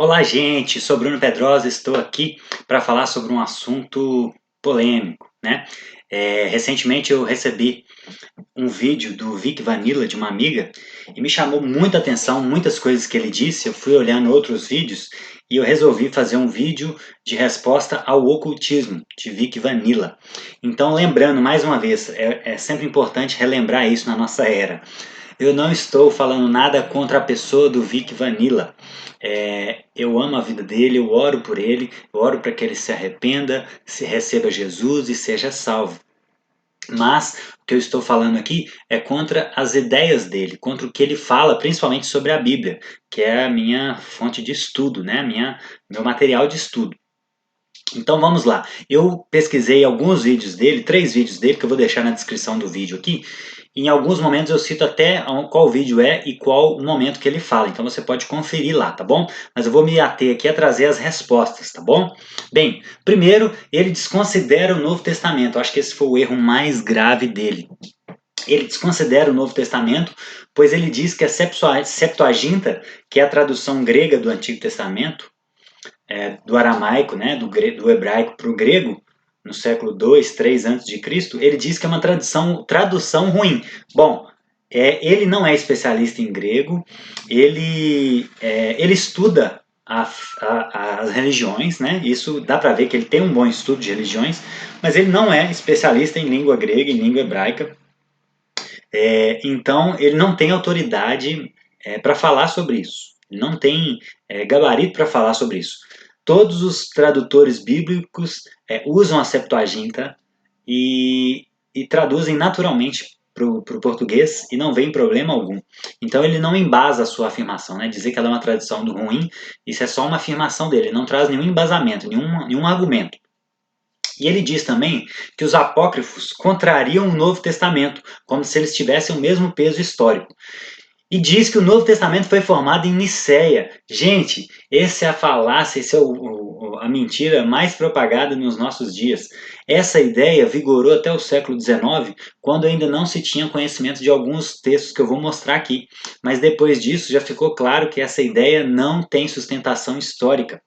Olá, gente. Sou Bruno Pedrosa. Estou aqui para falar sobre um assunto polêmico, né? Recentemente eu recebi um vídeo do Vic Vanilla, de uma amiga, e me chamou muita atenção, muitas coisas que ele disse. Eu fui olhando outros vídeos e eu resolvi fazer um vídeo de resposta ao ocultismo, de Vic Vanilla. Então, lembrando mais uma vez, é sempre importante relembrar isso na nossa era. Eu não estou falando nada contra a pessoa do Vic Vanilla. Eu amo a vida dele, eu oro por ele, eu oro para que ele se arrependa, se receba Jesus e seja salvo. Mas o que eu estou falando aqui é contra as ideias dele, contra o que ele fala, principalmente sobre a Bíblia, que é a minha fonte de estudo, né? Meu material de estudo. Então vamos lá. Eu pesquisei alguns vídeos dele, 3 vídeos dele, que eu vou deixar na descrição do vídeo aqui. Em alguns momentos eu cito até qual vídeo é e qual o momento que ele fala. Então você pode conferir lá, tá bom? Mas eu vou me ater aqui a trazer as respostas, tá bom? Bem, primeiro, ele desconsidera o Novo Testamento. Eu acho que esse foi o erro mais grave dele. Ele desconsidera o Novo Testamento, pois ele diz que a Septuaginta, que é a tradução grega do Antigo Testamento, do aramaico, né, do hebraico para o grego, no século 2, 3 a.C., ele diz que é uma tradução ruim. Bom, ele não é especialista em grego, ele estuda as religiões, né? Isso dá para ver que ele tem um bom estudo de religiões, mas ele não é especialista em língua grega, em língua hebraica. Então, ele não tem autoridade para falar sobre isso. Ele não tem gabarito para falar sobre isso. Todos os tradutores bíblicos usam a Septuaginta e traduzem naturalmente para o português e não vem problema algum. Então ele não embasa a sua afirmação, né? Dizer que ela é uma tradução do ruim, isso é só uma afirmação dele, ele não traz nenhum embasamento, nenhum argumento. E ele diz também que os apócrifos contrariam o Novo Testamento, como se eles tivessem o mesmo peso histórico. E diz que o Novo Testamento foi formado em Nicéia. Gente, essa é a falácia, essa é a mentira mais propagada nos nossos dias. Essa ideia vigorou até o século XIX, quando ainda não se tinha conhecimento de alguns textos que eu vou mostrar aqui. Mas depois disso já ficou claro que essa ideia não tem sustentação histórica.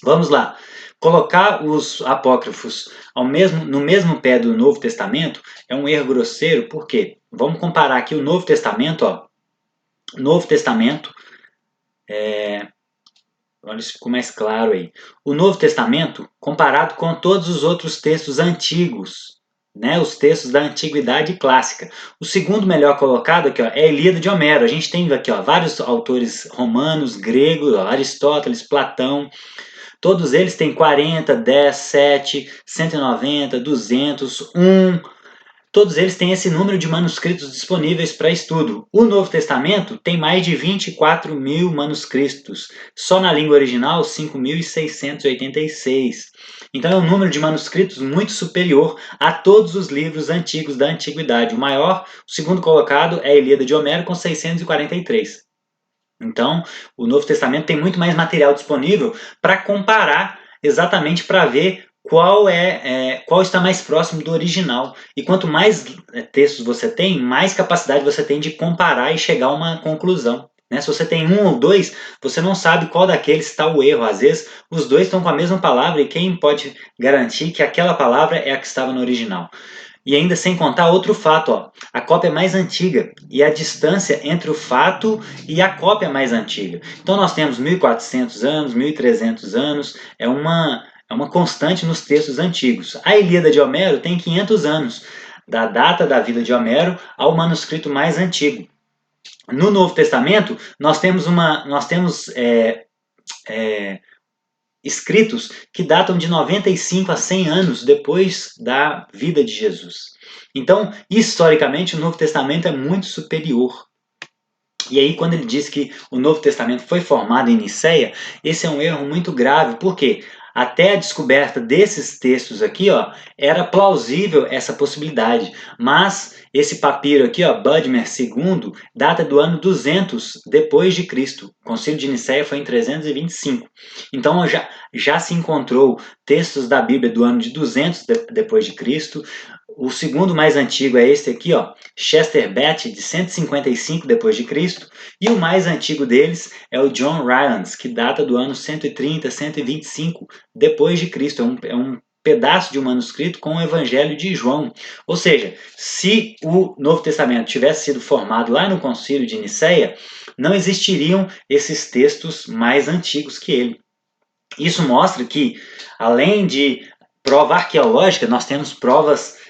Vamos lá. Colocar os apócrifos no mesmo pé do Novo Testamento é um erro grosseiro, por quê? Vamos comparar aqui o Novo Testamento, ó. Novo Testamento, olha se ficou mais claro aí. O Novo Testamento, comparado com todos os outros textos antigos, né, os textos da Antiguidade Clássica. O segundo melhor colocado aqui ó, é a Ilíada de Homero. A gente tem aqui ó, vários autores romanos, gregos, ó, Aristóteles, Platão. Todos eles têm 40, 10, 7, 190, 200, 1. Todos eles têm esse número de manuscritos disponíveis para estudo. O Novo Testamento tem mais de 24 mil manuscritos. Só na língua original, 5.686. Então é um número de manuscritos muito superior a todos os livros antigos da antiguidade. O segundo colocado é a Ilíada de Homero, com 643. Então, o Novo Testamento tem muito mais material disponível para comparar, exatamente para ver qual está mais próximo do original. E quanto mais textos você tem, mais capacidade você tem de comparar e chegar a uma conclusão. Né? Se você tem um ou dois, você não sabe qual daqueles está o erro. Às vezes, os dois estão com a mesma palavra e quem pode garantir que aquela palavra é a que estava no original? E ainda sem contar outro fato, ó, a cópia é mais antiga e a distância entre o fato e a cópia é mais antiga. Então nós temos 1400 anos, 1300 anos, é uma constante nos textos antigos. A Ilíada de Homero tem 500 anos, da data da vida de Homero ao manuscrito mais antigo. No Novo Testamento, nós temos escritos que datam de 95 a 100 anos depois da vida de Jesus. Então, historicamente, o Novo Testamento é muito superior. E aí, quando ele diz que o Novo Testamento foi formado em Nicéia, esse é um erro muito grave, porque até a descoberta desses textos aqui, ó, era plausível essa possibilidade. Mas esse papiro aqui, ó, Budmer II, data do ano 200 depois de Cristo. O Concílio de Nicéia foi em 325. Então já se encontrou textos da Bíblia do ano de 200 depois de Cristo. O segundo mais antigo é este aqui, ó, Chester Bet, de 155 depois de Cristo, e o mais antigo deles é o John Rylands, que data do ano 130, 125 depois de Cristo. É um pedaço de um manuscrito com o Evangelho de João. Ou seja, se o Novo Testamento tivesse sido formado lá no Concílio de Nicéia, não existiriam esses textos mais antigos que ele. Isso mostra que, além de prova arqueológica, nós temos provas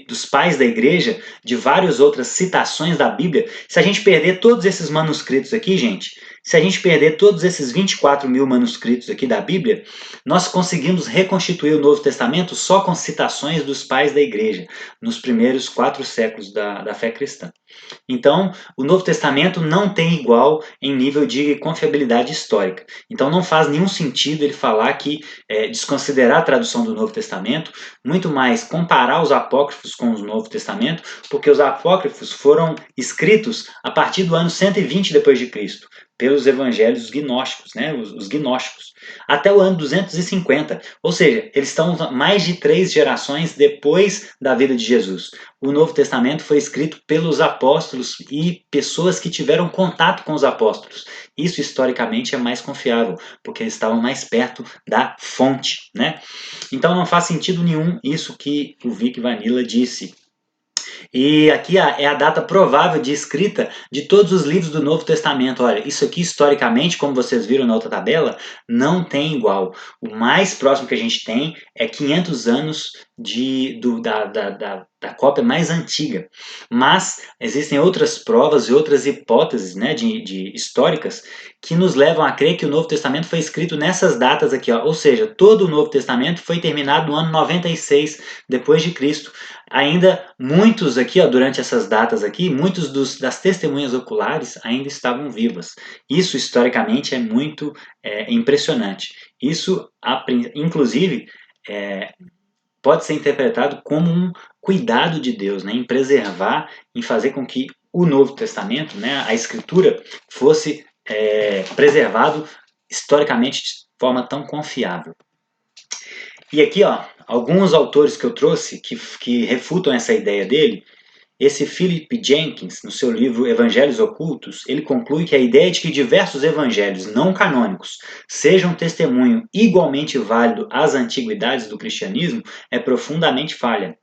dos pais da igreja, de várias outras citações da Bíblia. Se a gente perder todos esses manuscritos aqui, gente, se a gente perder todos esses 24 mil manuscritos aqui da Bíblia, nós conseguimos reconstituir o Novo Testamento só com citações dos pais da igreja, nos primeiros 4 séculos da fé cristã. Então, o Novo Testamento não tem igual em nível de confiabilidade histórica. Então, não faz nenhum sentido ele falar que desconsiderar a tradução do Novo Testamento, muito mais comparar os apócrifos com o Novo Testamento, porque os apócrifos foram escritos a partir do ano 120 depois de Cristo, pelos evangelhos gnósticos, né, os gnósticos, até o ano 250. Ou seja, eles estão mais de 3 gerações depois da vida de Jesus. O Novo Testamento foi escrito pelos apóstolos e pessoas que tiveram contato com os apóstolos. Isso historicamente é mais confiável, porque eles estavam mais perto da fonte, né? Então não faz sentido nenhum isso que o Vic Vanilla disse. E aqui é a data provável de escrita de todos os livros do Novo Testamento. Olha, isso aqui historicamente, como vocês viram na outra tabela, não tem igual. O mais próximo que a gente tem é 500 anos da cópia mais antiga. Mas existem outras provas e outras hipóteses, né, de históricas que nos levam a crer que o Novo Testamento foi escrito nessas datas aqui, ó. Ou seja, todo o Novo Testamento foi terminado no ano 96 depois de Cristo. Ainda muitos aqui, ó, durante essas datas aqui, das testemunhas oculares ainda estavam vivas. Isso historicamente é muito impressionante. Isso, inclusive, pode ser interpretado como um cuidado de Deus, né, em preservar, em fazer com que o Novo Testamento, né, a Escritura, fosse preservado historicamente de forma tão confiável. E aqui, ó, alguns autores que eu trouxe que refutam essa ideia dele. Esse Philip Jenkins, no seu livro Evangelhos Ocultos, ele conclui que a ideia de que diversos evangelhos não canônicos sejam testemunho igualmente válido às antiguidades do cristianismo é profundamente falha.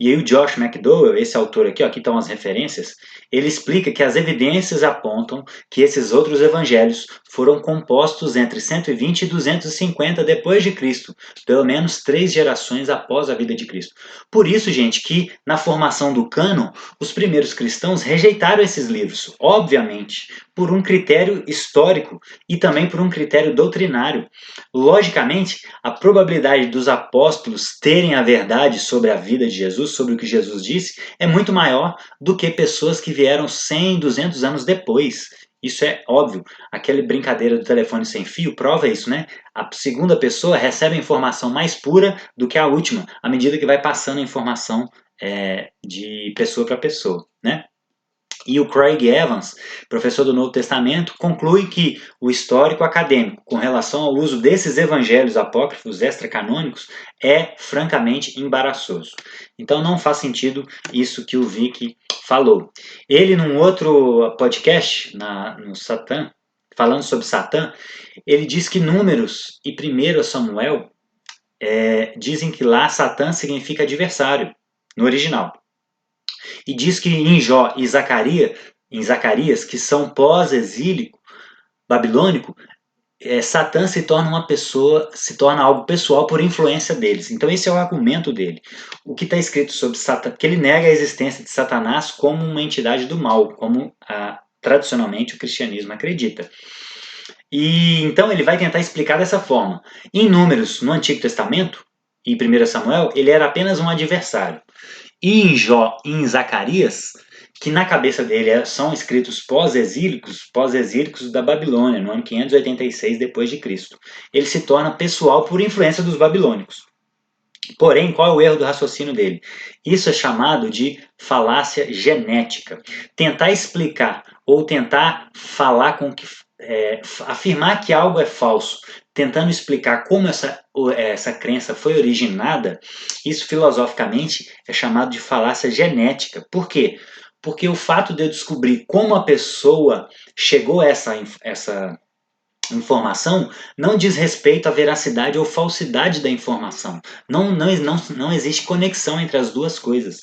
E aí o Josh McDowell, esse autor aqui, ó, aqui estão as referências, ele explica que as evidências apontam que esses outros evangelhos foram compostos entre 120 e 250 depois de Cristo, pelo menos 3 gerações após a vida de Cristo. Por isso, gente, que na formação do cânon, os primeiros cristãos rejeitaram esses livros, obviamente, por um critério histórico e também por um critério doutrinário. Logicamente, a probabilidade dos apóstolos terem a verdade sobre a vida de Jesus, sobre o que Jesus disse, é muito maior do que pessoas que vieram 100, 200 anos depois. Isso é óbvio. Aquela brincadeira do telefone sem fio prova isso, né? A segunda pessoa recebe a informação mais pura do que a última, à medida que vai passando a informação de pessoa para pessoa, né? E o Craig Evans, professor do Novo Testamento, conclui que o histórico acadêmico, com relação ao uso desses evangelhos apócrifos extracanônicos, é francamente embaraçoso. Então não faz sentido isso que o Vic falou. Ele, num outro podcast, no Satã, falando sobre Satã, ele diz que Números e 1 Samuel dizem que lá Satã significa adversário, no original. E diz que em Jó e Zacarias, que são pós-exílico babilônico, Satã se torna uma pessoa, se torna algo pessoal por influência deles. Então esse é o argumento dele. O que está escrito sobre Satã, porque ele nega a existência de Satanás como uma entidade do mal, como tradicionalmente o cristianismo acredita. E então ele vai tentar explicar dessa forma. Em Números, no Antigo Testamento, e 1 Samuel, ele era apenas um adversário. E em Jó e em Zacarias, que na cabeça dele são escritos pós-exílicos da Babilônia, no ano 586 depois de Cristo. Ele se torna pessoal por influência dos babilônicos. Porém, qual é o erro do raciocínio dele? Isso é chamado de falácia genética. Tentar explicar ou tentar falar afirmar que algo é falso tentando explicar como essa crença foi originada, isso filosoficamente é chamado de falácia genética. Por quê? Porque o fato de eu descobrir como a pessoa chegou a essa informação não diz respeito à veracidade ou falsidade da informação. Não existe conexão entre as duas coisas.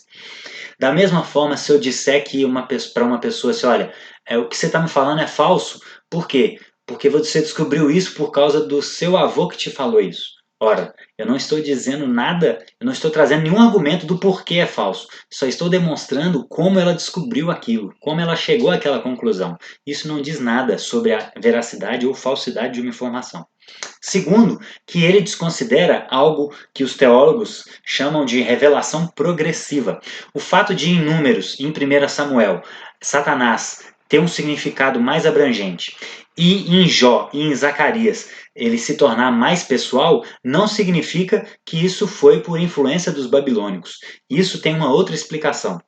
Da mesma forma, se eu disser que para uma pessoa assim, olha, o que você está me falando é falso, por quê? Porque você descobriu isso por causa do seu avô que te falou isso. Ora, eu não estou dizendo nada, eu não estou trazendo nenhum argumento do porquê é falso. Só estou demonstrando como ela descobriu aquilo, como ela chegou àquela conclusão. Isso não diz nada sobre a veracidade ou falsidade de uma informação. Segundo, que ele desconsidera algo que os teólogos chamam de revelação progressiva. O fato de, em Números, em 1 Samuel, Satanás ter um significado mais abrangente e em Jó e em Zacarias ele se tornar mais pessoal, não significa que isso foi por influência dos babilônicos. Isso tem uma outra explicação.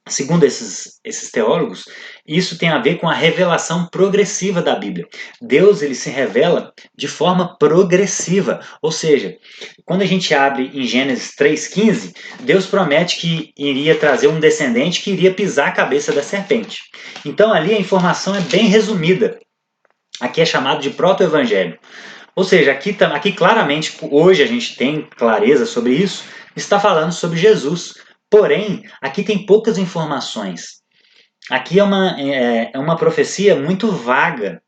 Segundo esses teólogos, isso tem a ver com a revelação progressiva da Bíblia. Deus ele se revela de forma progressiva, ou seja, quando a gente abre em Gênesis 3,15, Deus promete que iria trazer um descendente que iria pisar a cabeça da serpente. Então ali a informação é bem resumida. Aqui é chamado de proto-evangelho. Ou seja, aqui claramente, hoje a gente tem clareza sobre isso, está falando sobre Jesus. Porém, aqui tem poucas informações. Aqui é uma profecia muito vaga.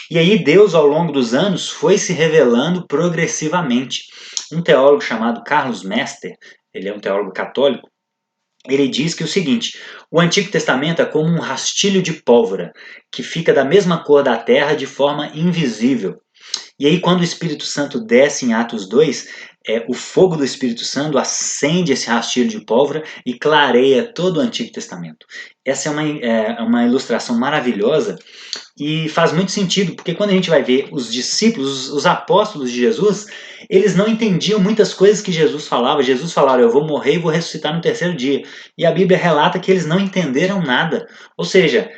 E aí Deus, ao longo dos anos, foi se revelando progressivamente. Um teólogo chamado Carlos Mester, ele é um teólogo católico, ele diz que o seguinte: o Antigo Testamento é como um rastilho de pólvora, que fica da mesma cor da terra de forma invisível. E aí, quando o Espírito Santo desce em Atos 2, o fogo do Espírito Santo acende esse rastilho de pólvora e clareia todo o Antigo Testamento. Essa é uma ilustração maravilhosa e faz muito sentido, porque quando a gente vai ver os discípulos, os apóstolos de Jesus, eles não entendiam muitas coisas que Jesus falava. Jesus falava, eu vou morrer e vou ressuscitar no terceiro dia. E a Bíblia relata que eles não entenderam nada. Ou seja,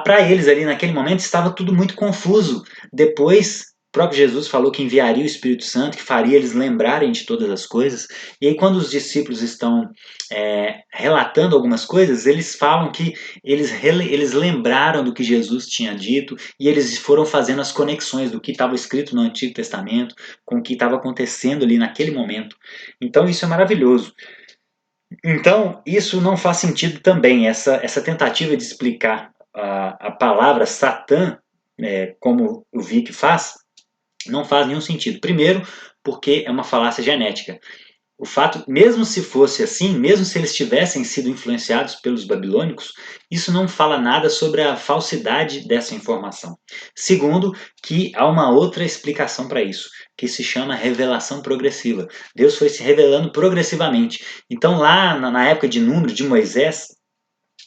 para eles ali naquele momento estava tudo muito confuso. Depois, o próprio Jesus falou que enviaria o Espírito Santo, que faria eles lembrarem de todas as coisas. E aí quando os discípulos estão relatando algumas coisas, eles falam que eles lembraram do que Jesus tinha dito e eles foram fazendo as conexões do que estava escrito no Antigo Testamento com o que estava acontecendo ali naquele momento. Então isso é maravilhoso. Então isso não faz sentido também, essa tentativa de explicar a palavra Satã, como o Vic faz, não faz nenhum sentido. Primeiro, porque é uma falácia genética. O fato, mesmo se fosse assim, mesmo se eles tivessem sido influenciados pelos babilônicos, isso não fala nada sobre a falsidade dessa informação. Segundo, que há uma outra explicação para isso, que se chama revelação progressiva. Deus foi se revelando progressivamente. Então, lá na época de Número, de Moisés,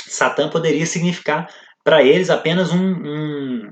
Satã poderia significar para eles apenas um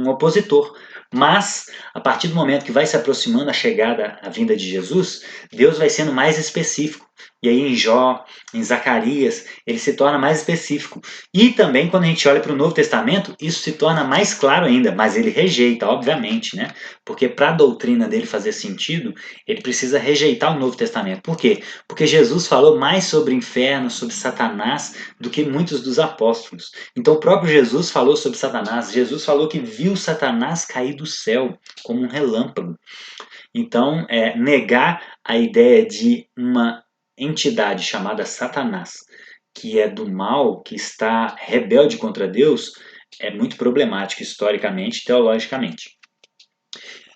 opositor. Mas, a partir do momento que vai se aproximando a chegada, a vinda de Jesus, Deus vai sendo mais específico. E aí em Jó, em Zacarias, ele se torna mais específico. E também quando a gente olha para o Novo Testamento, isso se torna mais claro ainda, mas ele rejeita, obviamente, né? Porque para a doutrina dele fazer sentido, ele precisa rejeitar o Novo Testamento. Por quê? Porque Jesus falou mais sobre o inferno, sobre Satanás, do que muitos dos apóstolos. Então o próprio Jesus falou sobre Satanás. Jesus falou que viu Satanás cair do céu como um relâmpago. Então, negar a ideia de uma entidade chamada Satanás, que é do mal, que está rebelde contra Deus, é muito problemático historicamente, teologicamente.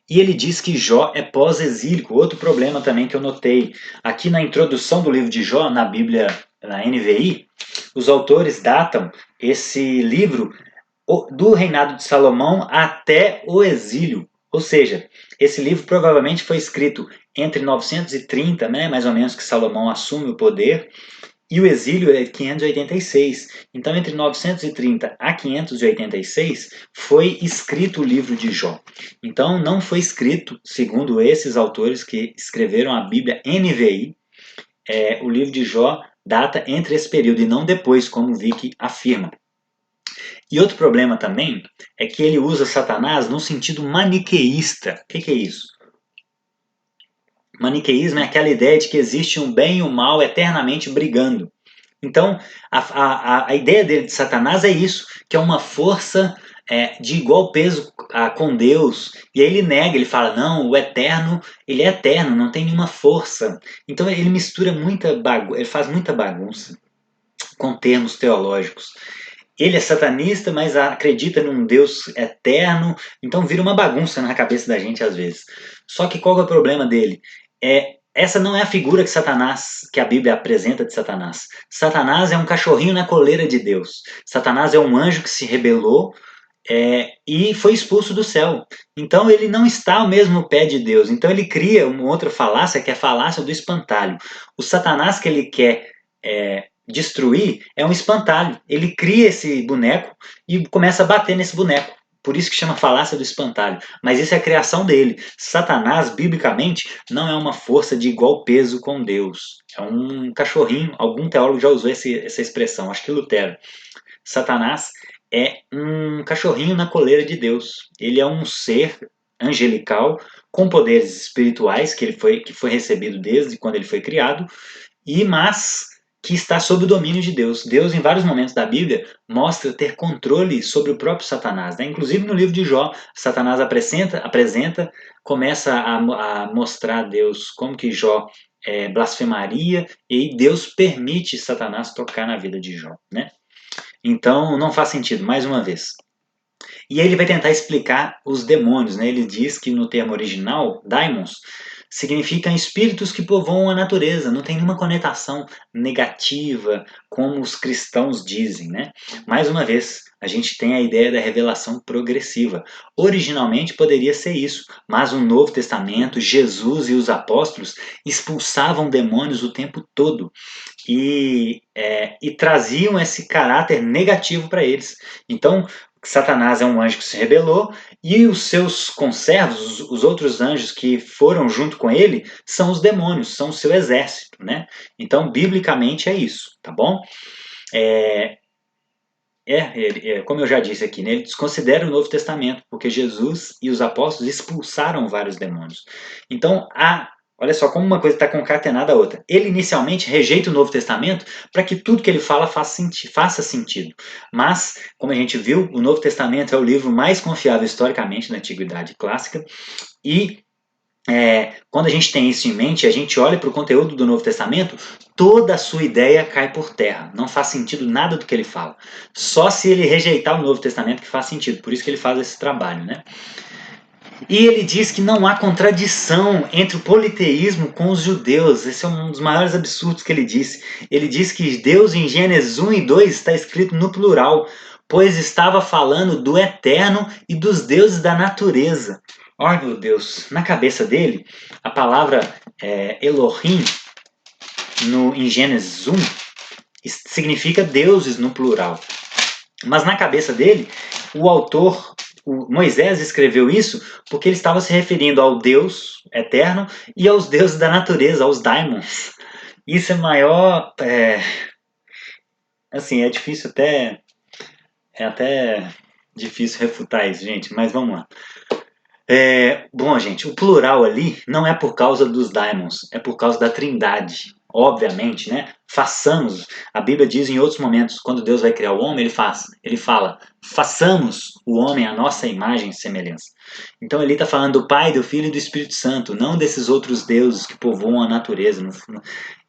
E ele diz que Jó é pós-exílico. Outro problema também que eu notei. Aqui na introdução do livro de Jó, na Bíblia, na NVI, os autores datam esse livro do reinado de Salomão até o exílio. Ou seja, esse livro provavelmente foi escrito entre 930, né, mais ou menos, que Salomão assume o poder, e o exílio é 586. Então, entre 930 a 586, foi escrito o livro de Jó. Então, não foi escrito, segundo esses autores que escreveram a Bíblia NVI, o livro de Jó data entre esse período e não depois, como Vicky afirma. E outro problema também é que ele usa Satanás no sentido maniqueísta. O que é isso? Maniqueísmo é aquela ideia de que existe um bem e um mal eternamente brigando. Então, a ideia dele de Satanás é isso, que é uma força de igual peso com Deus. E aí ele nega, ele fala, não, o eterno, ele é eterno, não tem nenhuma força. Então ele mistura muita bagunça, ele faz muita bagunça com termos teológicos. Ele é satanista, mas acredita num Deus eterno, então vira uma bagunça na cabeça da gente às vezes. Só que qual é o problema dele? Essa não é a figura que Satanás, que a Bíblia apresenta de Satanás. Satanás é um cachorrinho na coleira de Deus. Satanás é um anjo que se rebelou e foi expulso do céu. Então ele não está ao mesmo pé de Deus. Então ele cria uma outra falácia, que é a falácia do espantalho. O Satanás que ele quer destruir é um espantalho. Ele cria esse boneco e começa a bater nesse boneco. Por isso que chama falácia do espantalho. Mas isso é a criação dele. Satanás, biblicamente, não é uma força de igual peso com Deus. É um cachorrinho. Algum teólogo já usou essa expressão, acho que Lutero. Satanás é um cachorrinho na coleira de Deus. Ele é um ser angelical com poderes espirituais que foi recebido desde quando ele foi criado, mas que está sob o domínio de Deus. Deus, em vários momentos da Bíblia, mostra ter controle sobre o próprio Satanás. Né? Inclusive no livro de Jó, Satanás apresenta começa a mostrar a Deus como que Jó blasfemaria, e Deus permite Satanás tocar na vida de Jó. Né? Então não faz sentido, mais uma vez. E aí ele vai tentar explicar os demônios. Né? Ele diz que no termo original, daimons, significam espíritos que povoam a natureza, não tem nenhuma conotação negativa, como os cristãos dizem. Né? Mais uma vez, a gente tem a ideia da revelação progressiva. Originalmente poderia ser isso, mas no Novo Testamento, Jesus e os apóstolos expulsavam demônios o tempo todo. E traziam esse caráter negativo para eles. Então, Satanás é um anjo que se rebelou e os seus conservos, os outros anjos que foram junto com ele, são os demônios, são o seu exército, né? Então, biblicamente é isso, tá bom? Como eu já disse aqui, né, ele desconsidera o Novo Testamento, porque Jesus e os apóstolos expulsaram vários demônios. Então, olha só como uma coisa está concatenada à outra. Ele inicialmente rejeita o Novo Testamento para que tudo que ele fala faça sentido. Mas, como a gente viu, o Novo Testamento é o livro mais confiável historicamente na Antiguidade Clássica. E quando a gente tem isso em mente, a gente olha para o conteúdo do Novo Testamento, toda a sua ideia cai por terra. Não faz sentido nada do que ele fala. Só se ele rejeitar o Novo Testamento que faz sentido. Por isso que ele faz esse trabalho, né? E ele diz que não há contradição entre o politeísmo com os judeus. Esse é um dos maiores absurdos que ele disse. Ele diz que Deus em Gênesis 1 e 2 está escrito no plural, pois estava falando do eterno e dos deuses da natureza. Ai meu Deus, na cabeça dele, a palavra Elohim em Gênesis 1 significa deuses no plural. Mas na cabeça dele, o autor, Moisés, escreveu isso porque ele estava se referindo ao Deus eterno e aos deuses da natureza, aos daimons. Isso é maior. Assim, é difícil até. É até difícil refutar isso, gente, mas vamos lá. Bom, gente, o plural ali não é por causa dos daimons, é por causa da trindade. Obviamente, né? Façamos. A Bíblia diz em outros momentos, quando Deus vai criar o homem, ele fala, façamos o homem à nossa imagem e semelhança. Então ele está falando do Pai, do Filho e do Espírito Santo, não desses outros deuses que povoam a natureza.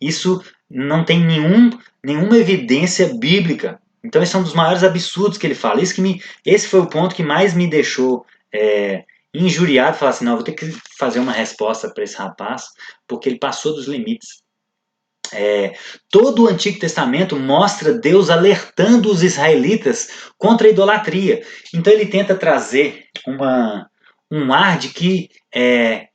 Isso não tem nenhuma evidência bíblica. Então esse é um dos maiores absurdos que ele fala. Esse foi o ponto que mais me deixou injuriado, falar assim, não, vou ter que fazer uma resposta para esse rapaz, porque ele passou dos limites. Todo o Antigo Testamento mostra Deus alertando os israelitas contra a idolatria. Então ele tenta trazer um ar de que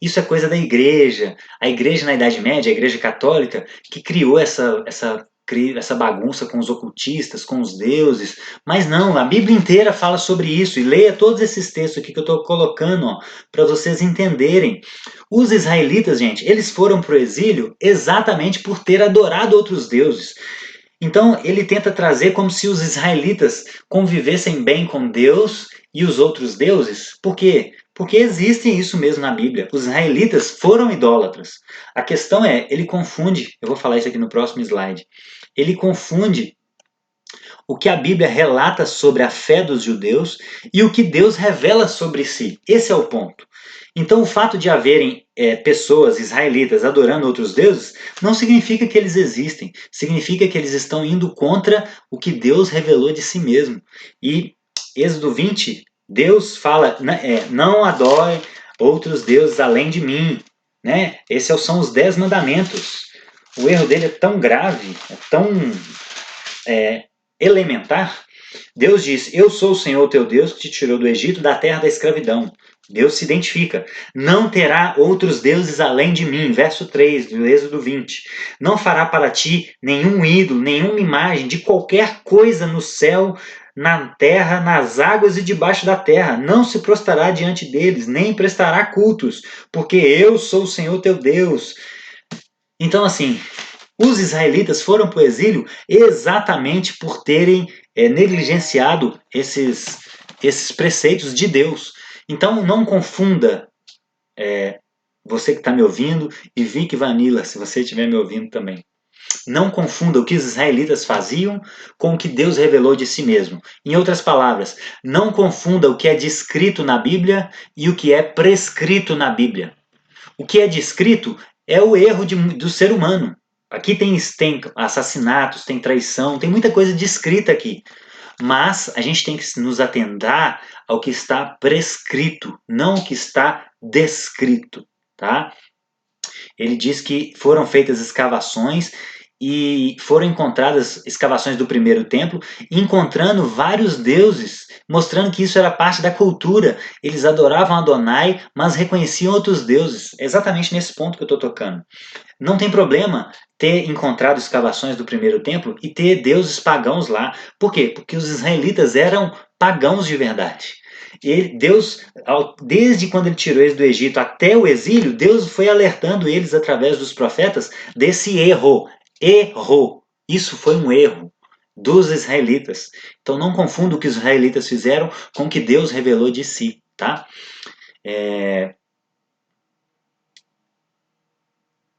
isso é coisa da igreja. A igreja na Idade Média, a igreja católica, que criou essa bagunça com os ocultistas, com os deuses. Mas não, a Bíblia inteira fala sobre isso. E leia todos esses textos aqui que eu estou colocando para vocês entenderem. Os israelitas, gente, eles foram para o exílio exatamente por ter adorado outros deuses. Então ele tenta trazer como se os israelitas convivessem bem com Deus e os outros deuses. Por quê? Porque existe isso mesmo na Bíblia. Os israelitas foram idólatras. A questão é, ele confunde, eu vou falar isso aqui no próximo slide, ele confunde o que a Bíblia relata sobre a fé dos judeus e o que Deus revela sobre si. Esse é o ponto. Então, o fato de haverem pessoas israelitas adorando outros deuses não significa que eles existem, significa que eles estão indo contra o que Deus revelou de si mesmo. E Êxodo 20, Deus fala: não adore outros deuses além de mim. Né? Esses são os 10 mandamentos. O erro dele é tão grave, é tão elementar. Deus diz: eu sou o Senhor teu Deus que te tirou do Egito, da terra da escravidão. Deus se identifica. Não terá outros deuses além de mim. Verso 3 do Êxodo 20. Não fará para ti nenhum ídolo, nenhuma imagem de qualquer coisa no céu, na terra, nas águas e debaixo da terra. Não se prostrará diante deles, nem prestará cultos, porque eu sou o Senhor teu Deus. Então, assim, os israelitas foram para o exílio exatamente por terem negligenciado esses preceitos de Deus. Então não confunda, você que está me ouvindo, e Vic Vanilla, se você estiver me ouvindo também. Não confunda o que os israelitas faziam com o que Deus revelou de si mesmo. Em outras palavras, não confunda o que é descrito na Bíblia e o que é prescrito na Bíblia. O que é descrito é o erro do ser humano. Aqui tem assassinatos, tem traição, tem muita coisa descrita aqui. Mas a gente tem que nos atentar ao que está prescrito, não o que está descrito. Tá? Ele diz que foram feitas escavações e foram encontradas escavações do primeiro templo, encontrando vários deuses, mostrando que isso era parte da cultura. Eles adoravam Adonai, mas reconheciam outros deuses. É exatamente nesse ponto que eu estou tocando. Não tem problema ter encontrado escavações do primeiro templo e ter deuses pagãos lá. Por quê? Porque os israelitas eram pagãos de verdade. Deus, desde quando ele tirou eles do Egito até o exílio, Deus foi alertando eles através dos profetas desse erro. Erro. Isso foi um erro dos israelitas. Então não confunda o que os israelitas fizeram com o que Deus revelou de si, tá?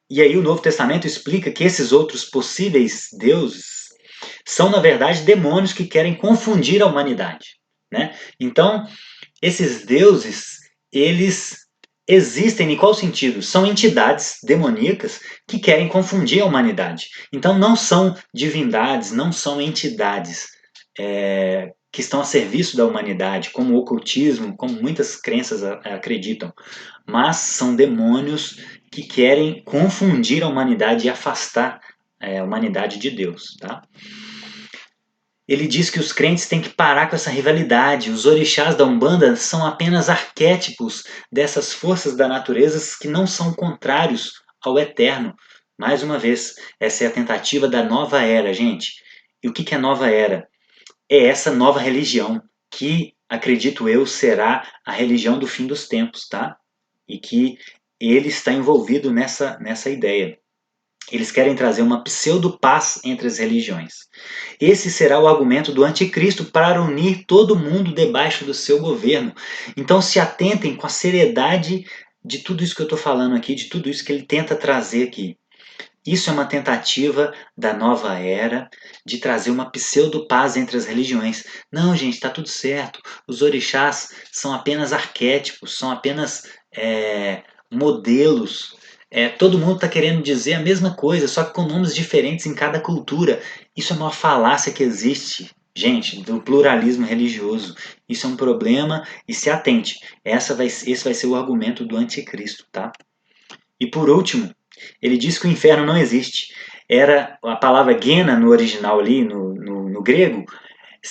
E aí o Novo Testamento explica que esses outros possíveis deuses são, na verdade, demônios que querem confundir a humanidade. Né? Então, esses deuses, eles existem em qual sentido? São entidades demoníacas que querem confundir a humanidade. Então, não são divindades, não são entidades que estão a serviço da humanidade, como o ocultismo, como muitas crenças acreditam, mas são demônios que querem confundir a humanidade e afastar a humanidade de Deus. Tá? Ele diz que os crentes têm que parar com essa rivalidade. Os orixás da Umbanda são apenas arquétipos dessas forças da natureza que não são contrários ao eterno. Mais uma vez, essa é a tentativa da nova era, gente. E o que é nova era? É essa nova religião que, acredito eu, será a religião do fim dos tempos, tá? E que ele está envolvido nessa ideia. Eles querem trazer uma pseudo-paz entre as religiões. Esse será o argumento do anticristo para unir todo mundo debaixo do seu governo. Então se atentem com a seriedade de tudo isso que eu estou falando aqui, de tudo isso que ele tenta trazer aqui. Isso é uma tentativa da nova era de trazer uma pseudo-paz entre as religiões. Não, gente, está tudo certo. Os orixás são apenas arquétipos, são apenas modelos. Todo mundo está querendo dizer a mesma coisa, só que com nomes diferentes em cada cultura. Isso é uma falácia que existe, gente, do pluralismo religioso. Isso é um problema e se atente. Esse vai ser o argumento do anticristo, tá? E por último, ele diz que o inferno não existe. Era a palavra Gena no original ali, no grego,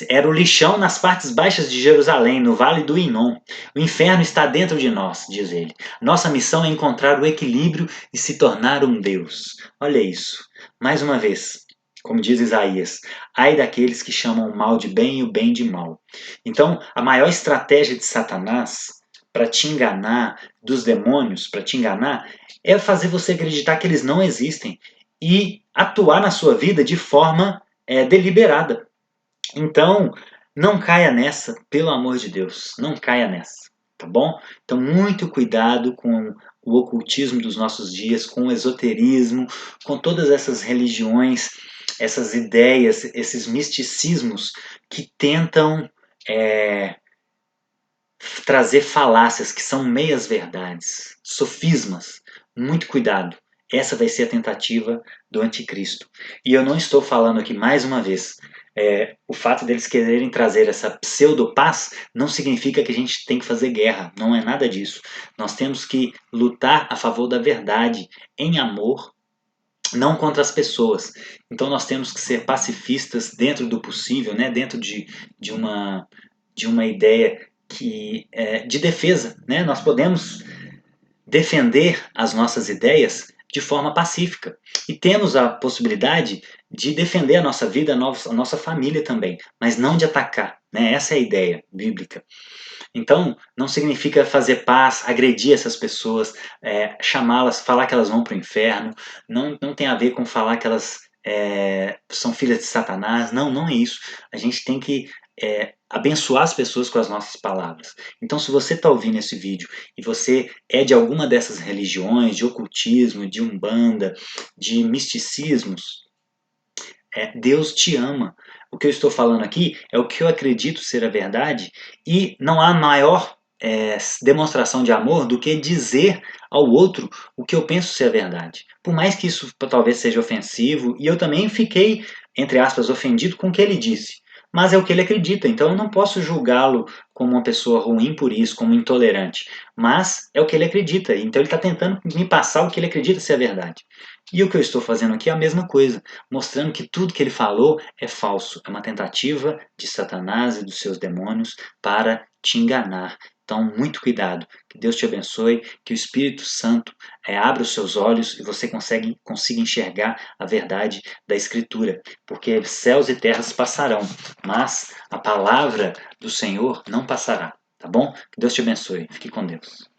era o lixão nas partes baixas de Jerusalém, no vale do Inom. O inferno está dentro de nós, diz ele. Nossa missão é encontrar o equilíbrio e se tornar um Deus. Olha isso. Mais uma vez, como diz Isaías, ai daqueles que chamam o mal de bem e o bem de mal. Então, a maior estratégia de Satanás para te enganar, dos demônios, para te enganar, é fazer você acreditar que eles não existem e atuar na sua vida de forma deliberada. Então, não caia nessa, pelo amor de Deus, não caia nessa, tá bom? Então, muito cuidado com o ocultismo dos nossos dias, com o esoterismo, com todas essas religiões, essas ideias, esses misticismos que tentam é, trazer falácias que são meias verdades, sofismas. Muito cuidado. Essa vai ser a tentativa do anticristo. E eu não estou falando aqui mais uma vez. O fato deles quererem trazer essa pseudo-paz não significa que a gente tem que fazer guerra. Não é nada disso. Nós temos que lutar a favor da verdade, em amor, não contra as pessoas. Então nós temos que ser pacifistas dentro do possível, né? Dentro de uma ideia de defesa. Né? Nós podemos defender as nossas ideias de forma pacífica. E temos a possibilidade de defender a nossa vida, a nossa família também, mas não de atacar. Né? Essa é a ideia bíblica. Então, não significa fazer paz, agredir essas pessoas, chamá-las, falar que elas vão para o inferno. Não tem a ver com falar que elas são filhas de Satanás. Não, não é isso. A gente tem que abençoar as pessoas com as nossas palavras. Então, se você está ouvindo esse vídeo e você é de alguma dessas religiões, de ocultismo, de umbanda, de misticismos, Deus te ama. O que eu estou falando aqui é o que eu acredito ser a verdade e não há maior demonstração de amor do que dizer ao outro o que eu penso ser a verdade. Por mais que isso talvez seja ofensivo, e eu também fiquei, entre aspas, ofendido com o que ele disse. Mas é o que ele acredita, então eu não posso julgá-lo como uma pessoa ruim por isso, como intolerante. Mas é o que ele acredita, então ele está tentando me passar o que ele acredita ser a verdade. E o que eu estou fazendo aqui é a mesma coisa, mostrando que tudo que ele falou é falso, é uma tentativa de Satanás e dos seus demônios para te enganar. Então, muito cuidado. Que Deus te abençoe, que o Espírito Santo abra os seus olhos e você consiga enxergar a verdade da Escritura. Porque céus e terras passarão, mas a palavra do Senhor não passará. Tá bom? Que Deus te abençoe. Fique com Deus.